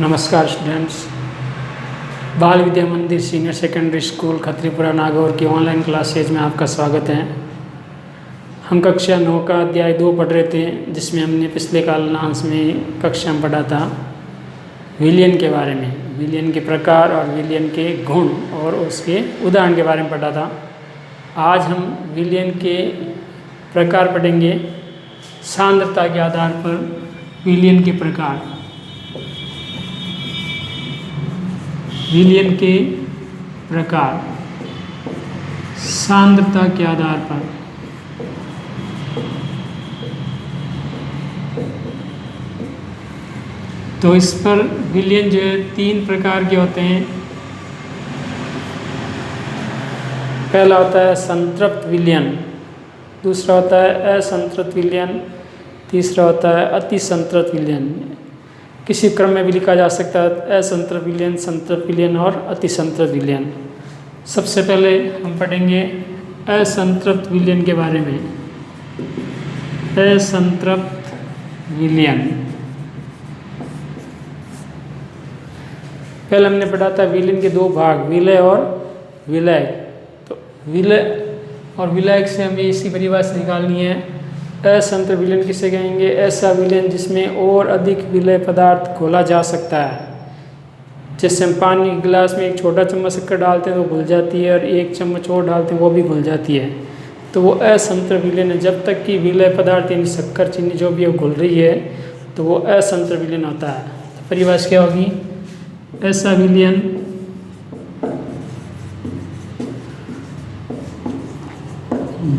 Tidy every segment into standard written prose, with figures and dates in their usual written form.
नमस्कार स्टूडेंट्स। बाल विद्या मंदिर सीनियर सेकेंडरी स्कूल खत्रीपुरा नागौर की ऑनलाइन क्लासेज में आपका स्वागत है। हम कक्षा 9 का अध्याय 2 पढ़ रहे थे, जिसमें हमने पिछले कालांश में कक्षा में पढ़ा था विलयन के बारे में, विलयन के प्रकार और विलयन के गुण और उसके उदाहरण के बारे में पढ़ा था। आज हम विलयन के प्रकार पढ़ेंगे। सांद्रता के आधार पर विलयन के प्रकार। विलयन के प्रकार सांद्रता के आधार पर। तो इस पर विलयन जो है 3 प्रकार के होते हैं। पहला होता है संतृप्त विलयन, दूसरा होता है असंतृप्त विलयन, तीसरा होता है अति संतृप्त विलयन। किसी क्रम में भी लिखा जा सकता है असंतृप्त विलयन, संतृप्त विलयन और अति संतृप्त विलयन। सबसे पहले हम पढ़ेंगे असंतृप्त विलयन के बारे में। असंतृप्त विलयन, पहले हमने पढ़ा था विलयन के 2 भाग, विलय और विलयक। तो विलय और विलयक से हमें इसी परिभाषा निकालनी है। असंतृप्त विलयन किसे कहेंगे? ऐसा विलयन जिसमें और अधिक विलय पदार्थ घोला जा सकता है। जैसे हम पानी के गिलास में एक छोटा चम्मच शक्कर डालते हैं तो घुल जाती है, और 1 चम्मच और डालते हैं वो भी घुल जाती है। तो वो असंतृप्त विलयन है। जब तक कि विलय पदार्थ यानी शक्कर, चीनी जो भी घुल रही है तो वो असंतृप्त विलयन होता है। तो परिभाषा क्या होगी? ऐसा विलयन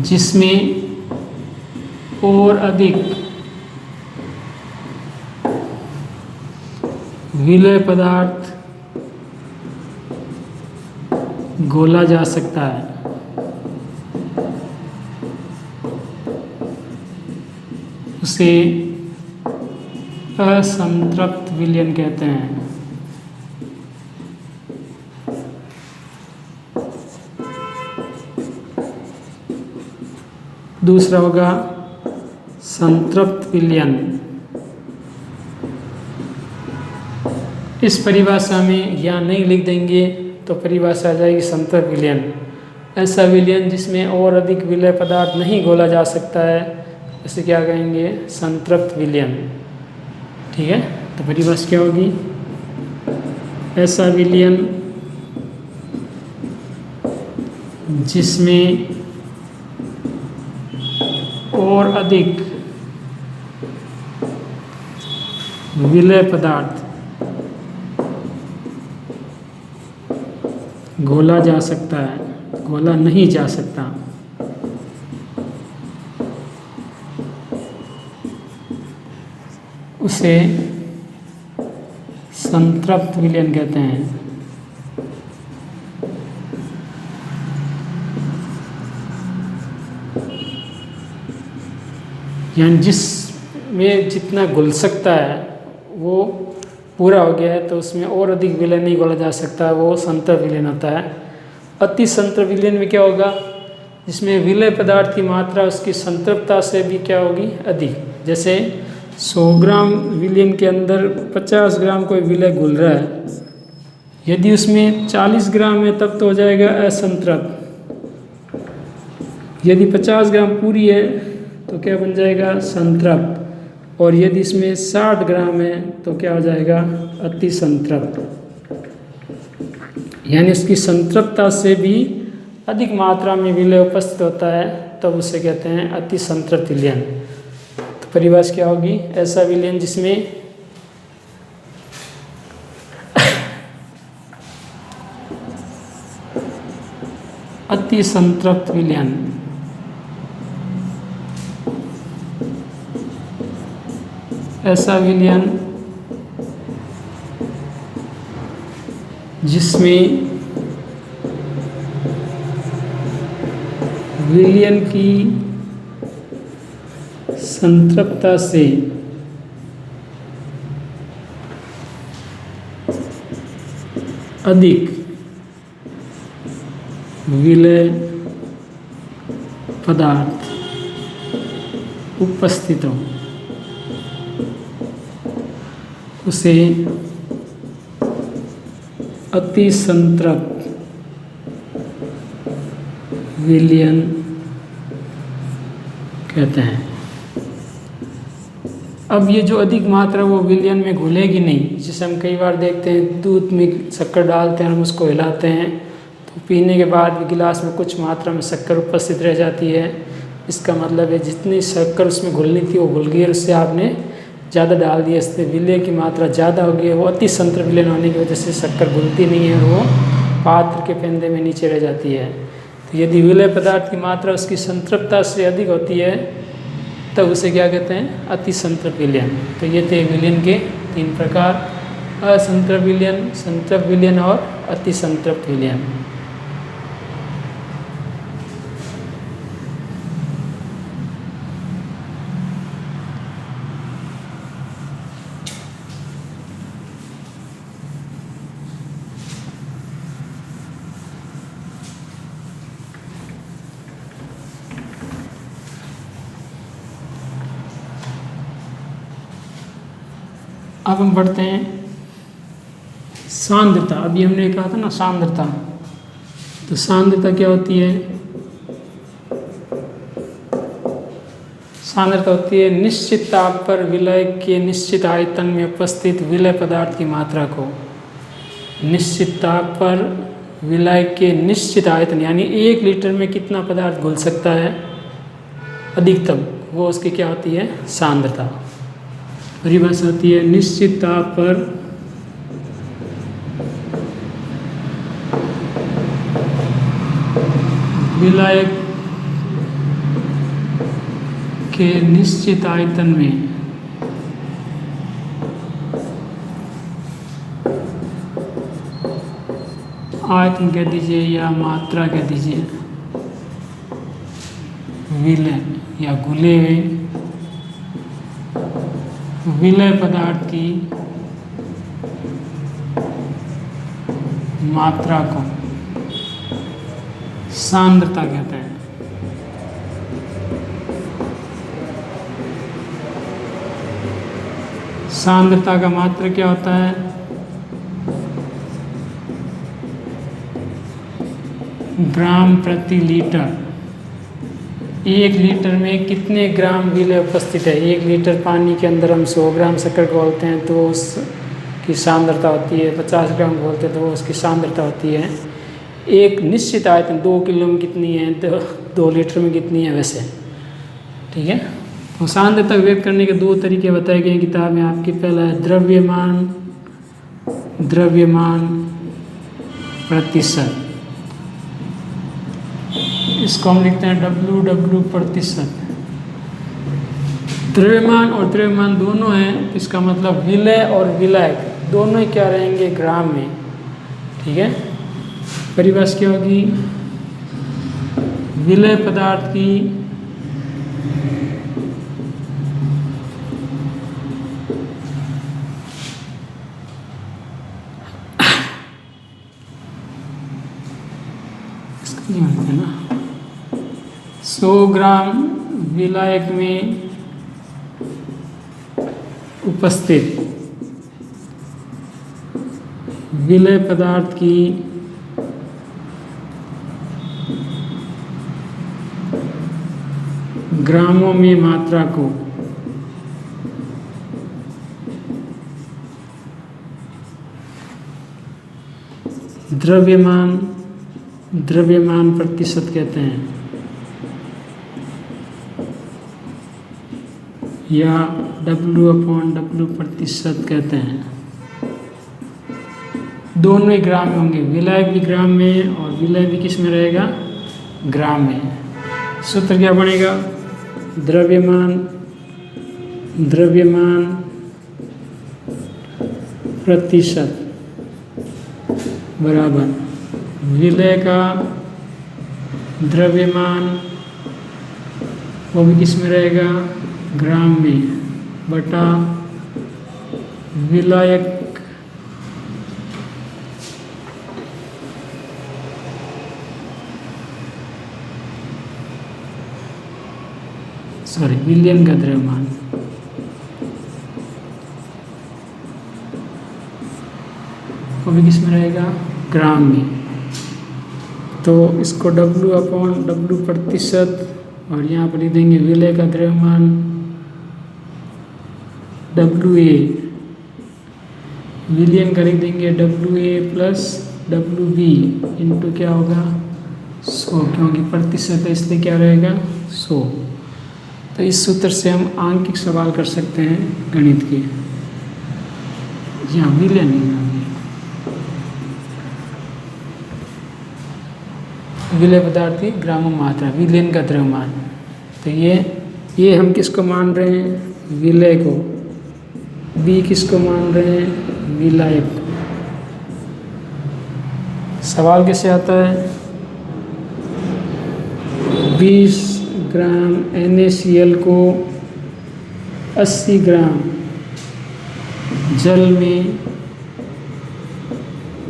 जिसमें और अधिक विलय पदार्थ घोला जा सकता है, उसे असंतृप्त विलयन कहते हैं। दूसरा होगा संतृप्त विलयन। इस परिभाषा में यहाँ नहीं लिख देंगे तो परिभाषा आ जाएगी संतृप्त विलयन। ऐसा विलयन जिसमें और अधिक विलय पदार्थ नहीं घोला जा सकता है, इसे क्या कहेंगे? संतृप्त विलयन। ठीक है, तो परिभाषा क्या होगी? ऐसा विलयन जिसमें और अधिक विलय पदार्थ घोला जा सकता है, घोला नहीं जा सकता, उसे संतृप्त विलयन कहते हैं। यानी जिसमें जितना घुल सकता है वो पूरा हो गया है, तो उसमें और अधिक विलय नहीं घोला जा सकता, वो संतृप्त विलयन होता है। अति संतृप्त विलयन में क्या होगा? जिसमें विलय पदार्थ की मात्रा उसकी संतृप्तता से भी क्या होगी? अधिक। जैसे 100 ग्राम विलयन के अंदर 50 ग्राम कोई विलय घुल रहा है, यदि उसमें 40 ग्राम है तब तो हो जाएगा असंतृप्त। यदि 50 ग्राम पूरी है तो क्या बन जाएगा? संतृप्त। और यदि इसमें 60 ग्राम है तो क्या हो जाएगा? अति संतृप्त। यानी इसकी संतृप्तता से भी अधिक मात्रा में विलय उपस्थित होता है, तब उसे कहते हैं अति संतृप्त विलयन। तो परिभाषा क्या होगी? ऐसा विलयन जिसमें अति संतृप्त विलयन ऐसा विलयन जिसमें विलयन की संतृप्तता से अधिक विलय पदार्थ उपस्थित हो, उसे अति संतृप्त विलयन कहते हैं। अब ये जो अधिक मात्रा वो विलयन में घुलेगी नहीं, जैसे हम कई बार देखते हैं दूध में शक्कर डालते हैं, हम उसको हिलाते हैं तो पीने के बाद गिलास में कुछ मात्रा में शक्कर उपस्थित रह जाती है। इसका मतलब है जितनी शक्कर उसमें घुलनी थी वो घुल गई और उससे आपने ज़्यादा डाल दिया, इससे विलय की मात्रा ज़्यादा हो गई। वो अति संतृप्त विलयन होने की वजह से शक्कर घुलती नहीं है और वो पात्र के पेंदे में नीचे रह जाती है। तो यदि विलय पदार्थ की मात्रा उसकी संतृप्तता से अधिक होती है तब उसे क्या कहते हैं? अति संतृप्त विलयन। तो ये थे विलयन के 3 प्रकार, असंतृप्त विलयन, संतृप्त विलयन और अति संतृप्त विलयन। अब हम बढ़ते हैं सांद्रता। अभी हमने कहा था ना सांद्रता, तो सांद्रता क्या होती है? सांद्रता होती है निश्चित ताप पर विलय के निश्चित आयतन में उपस्थित विलय पदार्थ की मात्रा को, निश्चित ताप पर विलय के निश्चित आयतन यानी 1 लीटर में कितना पदार्थ घुल सकता है अधिकतम, वो उसकी क्या होती है? सांद्रता। परिभाषा होती है निश्चित ताप पर विलय के निश्चित आयतन में आयतन कह दीजिए या मात्रा कह दीजिए, विलय या घुले हुए विलय पदार्थ की मात्रा को सांद्रता कहते हैं। सांद्रता का मात्रा क्या होता है? ग्राम प्रति लीटर। 1 लीटर में कितने ग्राम विलय उपस्थित है? 1 लीटर पानी के अंदर हम 100 ग्राम शक्कर घोलते हैं तो उसकी सांद्रता होती है, 50 ग्राम घोलते हैं तो उसकी सांद्रता होती है। एक निश्चित आयतन 2 किलो में कितनी है, 2 लीटर में कितनी है, वैसे ठीक है। तो सांद्रता व्यक्त करने के 2 तरीके बताए गए हैं किताब में आपकी। पहला है द्रव्यमान प्रतिशत, इसको हम लिखते हैं WW प्रतिशत। द्रव्यमान और द्रव्यमान दोनों हैं, इसका मतलब विलय और विलायक दोनों ही क्या रहेंगे? ग्राम में, ठीक है। परिभाषा क्या होगी? विलय पदार्थ की है ना 100 ग्राम विलायक में उपस्थित विलय पदार्थ की ग्रामों में मात्रा को द्रव्यमान प्रतिशत कहते हैं, या W/W प्रतिशत कहते हैं। दोनों ही ग्राम में होंगे, विलय भी ग्राम में और विलय भी किस में रहेगा? ग्राम में। सूत्र क्या बनेगा? द्रव्यमान प्रतिशत बराबर विलय का द्रव्यमान, वो भी किस में रहेगा? ग्राम में, बटा विलायक विलयन का द्रव्यमान। वो भी किस में रहेगा, ग्राम में। तो इसको W/W प्रतिशत, और यहाँ पर लिख देंगे विलय का द्रव्यमान WA, विलियन का लिख देंगे WA प्लस WB इंटू क्या होगा 100, क्योंकि प्रतिशत है इसलिए क्या रहेगा 100। तो इस सूत्र से हम आंकिक सवाल कर सकते हैं गणित के। यहाँ विलियन विलय पदार्थी ग्राम मात्रा, विलियन का द्रव्यमान। तो ये हम किसको मान रहे हैं, विलय को। बी किसको मान रहे हैं, विलायक। सवाल कैसे आता है, 20 ग्राम NaCl को 80 ग्राम जल में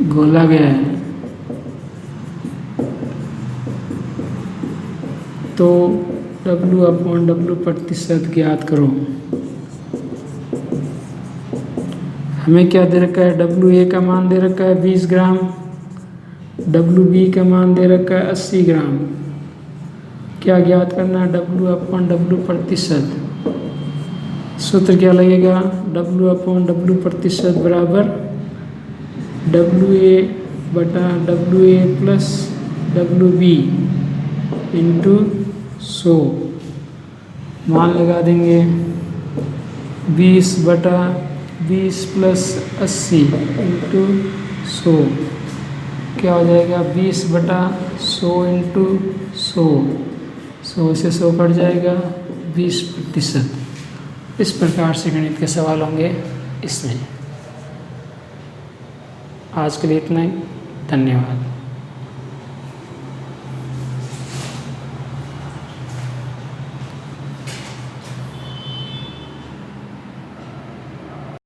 घोला गया है, तो W/W प्रतिशत ज्ञात करो। हमें क्या दे रखा है, WA का मान दे रखा है 20 ग्राम, WB का मान दे रखा है 80 ग्राम। क्या ज्ञात करना है, W/W प्रतिशत। सूत्र क्या लगेगा, W/W प्रतिशत बराबर WA/WA प्लस WB इंटू 100। मान लगा देंगे 20/20 प्लस 80 इंटू 100, क्या हो जाएगा 20/100 इंटू 100, 100 से 100 कट जाएगा 20%। इस प्रकार से गणित के सवाल होंगे इसमें। आज के लिए इतना ही, धन्यवाद।